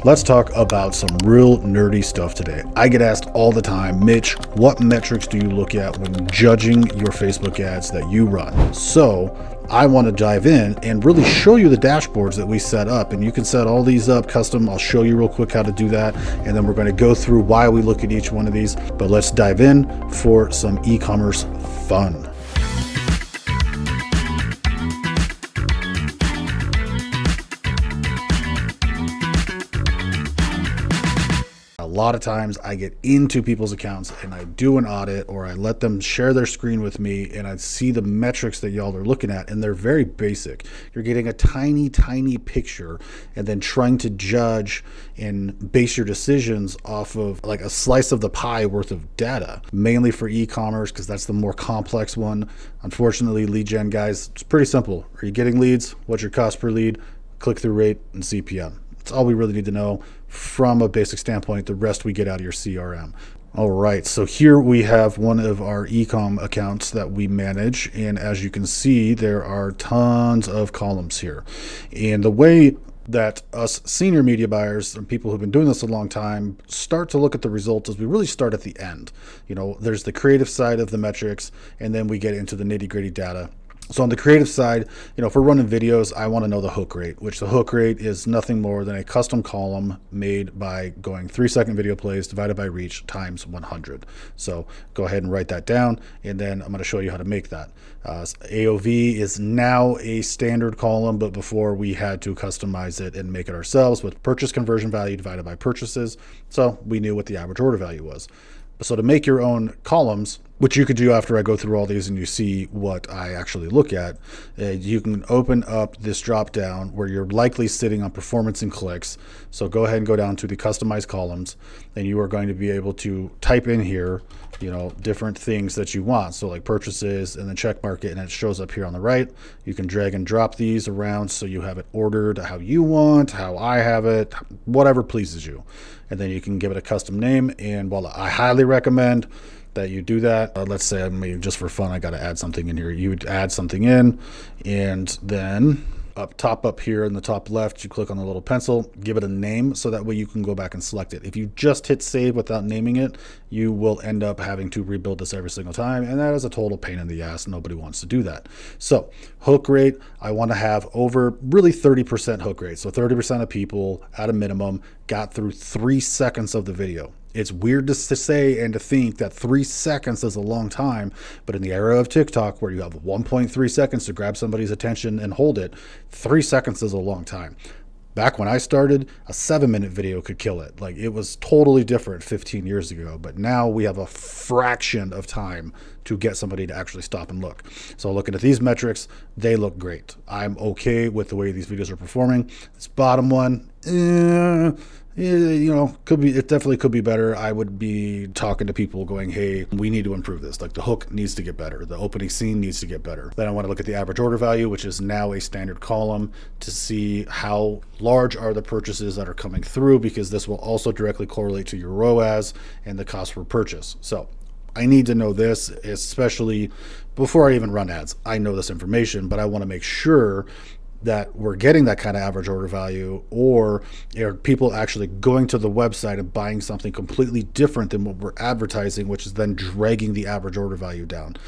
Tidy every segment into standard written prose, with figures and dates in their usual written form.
Let's talk about some real nerdy stuff today. I get asked all the time, Mitch, what metrics do you look at when judging your Facebook ads that you run? So I want to dive in and really show you the dashboards that we set up. And you can set all these up custom. I'll show you real quick how to do that. And then we're going to go through why we look at each one of these. But let's dive in for some e-commerce fun. A lot of times I get into people's accounts and I do an audit, or I let them share their screen with me, and I see the metrics that y'all are looking at, and they're very basic. You're getting a tiny picture and then trying to judge and base your decisions off of like a slice of the pie worth of data, mainly for e-commerce, because that's the more complex one. Unfortunately, lead gen guys, it's pretty simple. Are you getting leads? What's your cost per lead? Click-through rate and CPM. That's all we really need to know from a basic standpoint. The rest we get out of your CRM. All right, so here we have one of our e-com accounts that we manage. And as you can see, there are tons of columns here. And the way that us senior media buyers and people who've been doing this a long time start to look at the results is we really start at the end. You know, there's the creative side of the metrics, and then we get into the nitty-gritty data. So on the creative side, you know, if we're running videos, I want to know the hook rate, which the hook rate is nothing more than a custom column made by going 3-second video plays divided by reach times 100. So go ahead and write that down, and then I'm going to show you how to make that. AOV is now a standard column, but before we had to customize it and make it ourselves with purchase conversion value divided by purchases. So we knew what the average order value was. So to make your own columns, which you could do after I go through all these and you see what I actually look at, you can open up this drop down where you're likely sitting on performance and clicks. So go ahead and go down to the customized columns, and you are going to be able to type in here, you know, different things that you want. So like purchases, and then check mark it, and it shows up here on the right. You can drag and drop these around so you have it ordered how you want, how I have it, whatever pleases you. And then you can give it a custom name, and voila. I highly recommend that you do that. Let's say, I mean, just for fun, I got to add something in here. You would add something in, and then up here in the top left, you click on the little pencil, give it a name, so that way you can go back and select it. If you just hit save without naming it, you will end up having to rebuild this every single time, and that is a total pain in the ass. Nobody wants to do that. So hook rate, I want to have over really 30% hook rate. So 30% of people at a minimum got through 3 seconds of the video. It's weird to say and to think that 3 seconds is a long time, but in the era of TikTok, where you have 1.3 seconds to grab somebody's attention and hold it, 3 seconds is a long time. Back when I started, a 7-minute video could kill it. Like, it was totally different 15 years ago, but now we have a fraction of time to get somebody to actually stop and look. So looking at these metrics, they look great. I'm okay with the way these videos are performing. This bottom one, you know, it definitely could be better. I would be talking to people going, hey, we need to improve this. Like, the hook needs to get better. The opening scene needs to get better. Then I want to look at the average order value, which is now a standard column, to see how large are the purchases that are coming through, because this will also directly correlate to your ROAS and the cost per purchase. So I need to know this, especially before I even run ads. I know this information, but I want to make sure that we're getting that kind of average order value, or are people actually going to the website and buying something completely different than what we're advertising, which is then dragging the average order value down.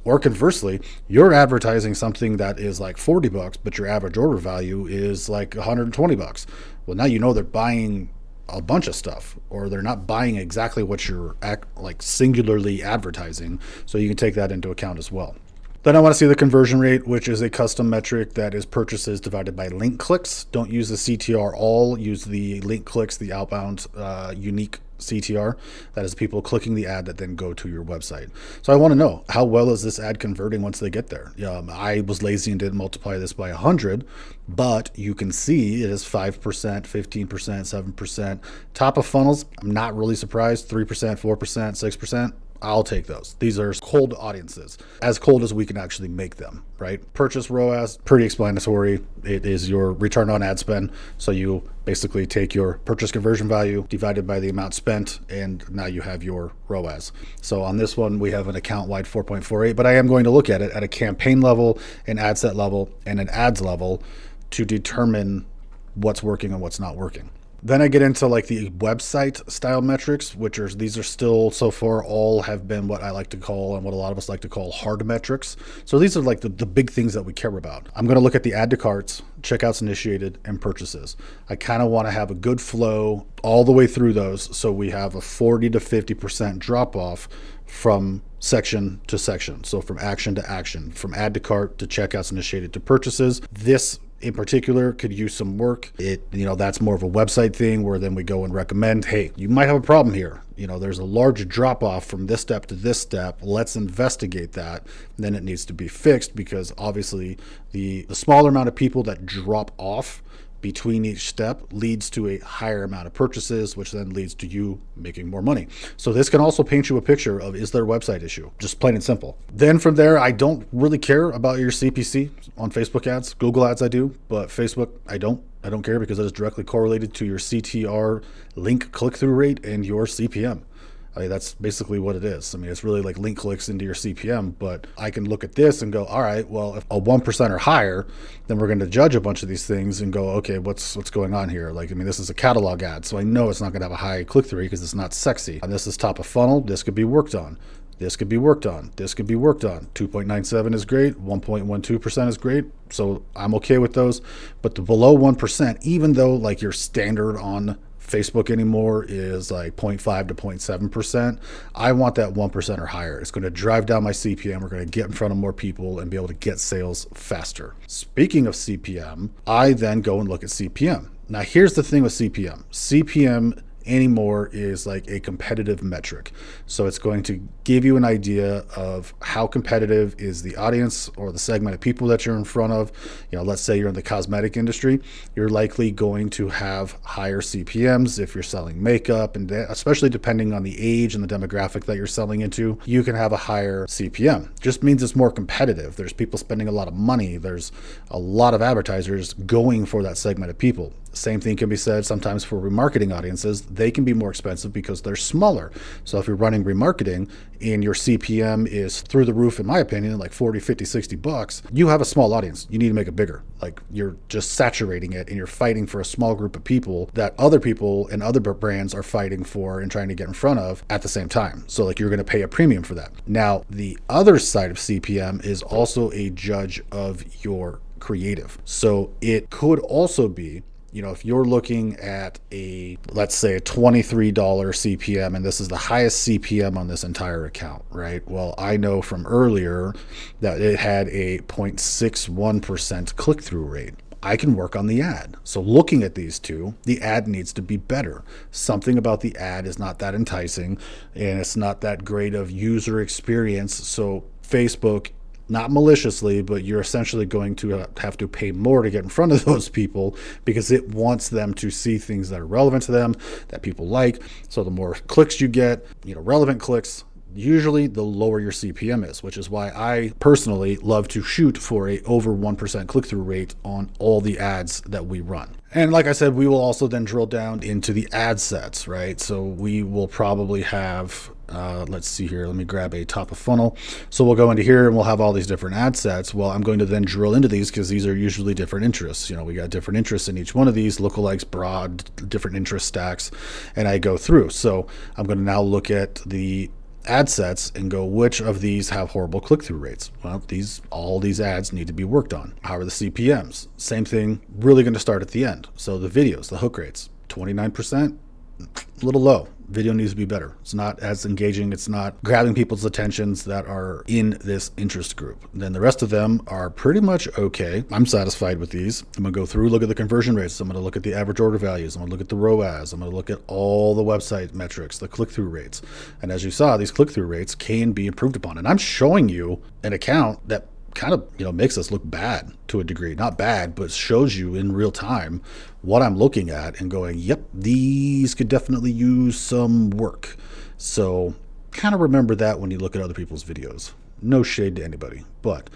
Or conversely, you're advertising something that is like $40, but your average order value is like $120. Well, now you know they're buying a bunch of stuff, or they're not buying exactly what you're like singularly advertising. So you can take that into account as well. Then I want to see the conversion rate, which is a custom metric that is purchases divided by link clicks. Don't use the CTR all, use the link clicks, the outbound unique CTR. That is people clicking the ad that then go to your website. So I want to know, how well is this ad converting once they get there? I was lazy and didn't multiply this by 100, but you can see it is 5%, 15%, 7%. Top of funnels, I'm not really surprised, 3%, 4%, 6%. I'll take those. These are cold audiences, as cold as we can actually make them, right? Purchase ROAS, pretty explanatory. It is your return on ad spend. So you basically take your purchase conversion value divided by the amount spent, and now you have your ROAS. So on this one, we have an account-wide 4.48, but I am going to look at it at a campaign level, an ad set level, and an ads level to determine what's working and what's not working. Then I get into like the website style metrics, these are still so far all have been what I like to call, and what a lot of us like to call, hard metrics. So these are like the big things that we care about. I'm going to look at the add to carts, checkouts initiated, and purchases. I kind of want to have a good flow all the way through those, so we have a 40 to 50% drop off from section to section. So from action to action, from add to cart to checkouts initiated to purchases. This in particular could use some work. That's more of a website thing, where then we go and recommend, hey, you might have a problem here. There's a large drop off from this step to this step. Let's investigate that. And then it needs to be fixed, because obviously the smaller amount of people that drop off between each step leads to a higher amount of purchases, which then leads to you making more money. So this can also paint you a picture of, is there a website issue? Just plain and simple. Then from there, I don't really care about your CPC on Facebook ads. Google ads I do, but Facebook I don't. I don't care, because it is directly correlated to your CTR, link click-through rate, and your CPM. That's basically what it is. It's really like link clicks into your CPM, but I can look at this and go, all right, well, if a 1% or higher, then we're going to judge a bunch of these things and go, okay, what's going on here? This is a catalog ad, so I know it's not going to have a high click-through because it's not sexy. And this is top of funnel. This could be worked on. This could be worked on. This could be worked on. 2.97 is great. 1.12% is great. So I'm okay with those. But the below 1%, even though like your standard on Facebook anymore is like 0.5 to 0.7%, I want that 1% or higher. It's going to drive down my CPM. We're going to get in front of more people and be able to get sales faster. Speaking of CPM, I then go and look at CPM. Now, here's the thing with CPM. CPM anymore is like a competitive metric. So it's going to give you an idea of how competitive is the audience or the segment of people that you're in front of. Let's say you're in the cosmetic industry, you're likely going to have higher CPMs if you're selling makeup, and especially depending on the age and the demographic that you're selling into, you can have a higher CPM. Just means it's more competitive. There's people spending a lot of money. There's a lot of advertisers going for that segment of people. Same thing can be said sometimes for remarketing audiences. They can be more expensive because they're smaller. So if you're running remarketing and your CPM is through the roof, in my opinion, like 40, 50, 60 bucks, you have a small audience. You need to make it bigger. Like, you're just saturating it, and you're fighting for a small group of people that other people and other brands are fighting for and trying to get in front of at the same time. So like, you're going to pay a premium for that. Now, the other side of CPM is also a judge of your creative. So it could also be, if you're looking at let's say a $23 CPM, and this is the highest CPM on this entire account, right? Well, I know from earlier that it had a 0.61% click-through rate. I can work on the ad. So looking at these two, the ad needs to be better. Something about the ad is not that enticing, and it's not that great of user experience. So Facebook, not maliciously, but you're essentially going to have to pay more to get in front of those people, because it wants them to see things that are relevant to them, that people like. So the more clicks you get, relevant clicks, usually the lower your CPM is, which is why I personally love to shoot for a over 1% click-through rate on all the ads that we run. And like I said, we will also then drill down into the ad sets, right? So we will probably have, let's see here, let me grab a top of funnel. So we'll go into here and we'll have all these different ad sets. Well, I'm going to then drill into these because these are usually different interests. We got different interests in each one of these, lookalikes, broad, different interest stacks, and I go through. So I'm going to now look at the ad sets and go, which of these have horrible click-through rates? Well, all these ads need to be worked on. How are the CPMs? Same thing, really going to start at the end. So the videos, the hook rates, 29%, a little low. Video needs to be better. It's not as engaging. It's not grabbing people's attentions that are in this interest group. Then the rest of them are pretty much okay. I'm satisfied with these. I'm going to go through, look at the conversion rates. I'm going to look at the average order values. I'm going to look at the ROAS. I'm going to look at all the website metrics, the click-through rates. And as you saw, these click-through rates can be improved upon. And I'm showing you an account that kind of makes us look bad to a degree. Not bad, but shows you in real time what I'm looking at and going, yep, these could definitely use some work. So kind of remember that when you look at other people's videos. No shade to anybody, but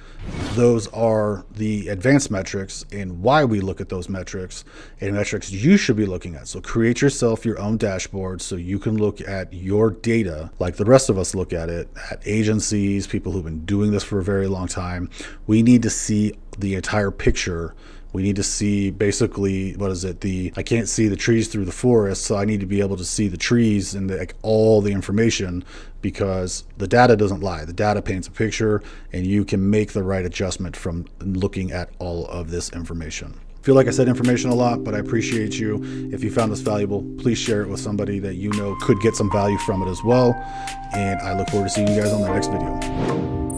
those are the advanced metrics and why we look at those metrics and metrics you should be looking at. So create yourself your own dashboard so you can look at your data like the rest of us look at it, at agencies, people who've been doing this for a very long time. We need to see the entire picture We need to see basically, what is it? I can't see the trees through the forest, so I need to be able to see the trees and like all the information, because the data doesn't lie. The data paints a picture, and you can make the right adjustment from looking at all of this information. I feel like I said information a lot, but I appreciate you. If you found this valuable, please share it with somebody that you know could get some value from it as well. And I look forward to seeing you guys on the next video.